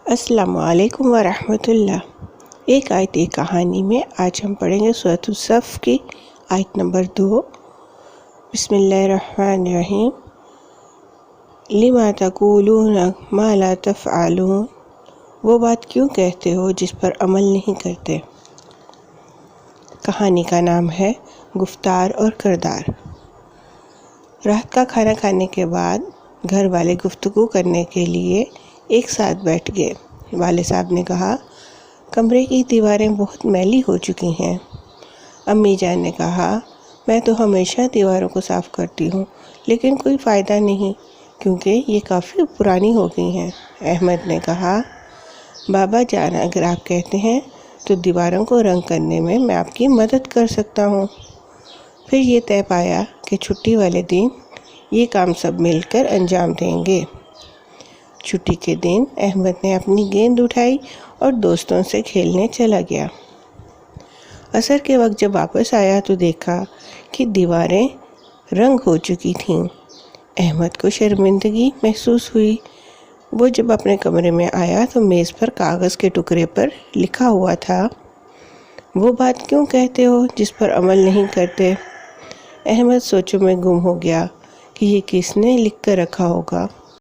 السلام علیکم ورحمۃ اللہ۔ ایک آیت کہانی میں آج ہم پڑھیں گے سورۃ الصف کی آیت نمبر 2۔ بسم اللہ الرحمن الرحیم۔ لما تقولون ما لا تفعلون، وہ بات کیوں کہتے ہو جس پر عمل نہیں کرتے۔ کہانی کا نام ہے گفتار اور کردار۔ رات کا کھانا کھانے کے بعد گھر والے گفتگو کرنے کے لیے ایک ساتھ بیٹھ گئے۔ والد صاحب نے کہا، کمرے کی دیواریں بہت میلی ہو چکی ہیں۔ امی جان نے کہا، میں تو ہمیشہ دیواروں کو صاف کرتی ہوں لیکن کوئی فائدہ نہیں کیونکہ یہ کافی پرانی ہو گئی ہیں۔ احمد نے کہا، بابا جان اگر آپ کہتے ہیں تو دیواروں کو رنگ کرنے میں آپ کی مدد کر سکتا ہوں۔ پھر یہ طے پایا کہ چھٹی والے دن یہ کام سب مل کر انجام دیں گے۔ چھٹی کے دن احمد نے اپنی گیند اٹھائی اور دوستوں سے کھیلنے چلا گیا۔ عصر کے وقت جب واپس آیا تو دیکھا کہ دیواریں رنگ ہو چکی تھیں۔ احمد کو شرمندگی محسوس ہوئی۔ وہ جب اپنے کمرے میں آیا تو میز پر کاغذ کے ٹکڑے پر لکھا ہوا تھا، وہ بات کیوں کہتے ہو جس پر عمل نہیں کرتے۔ احمد سوچوں میں گم ہو گیا کہ یہ کس نے لکھ کر رکھا ہوگا۔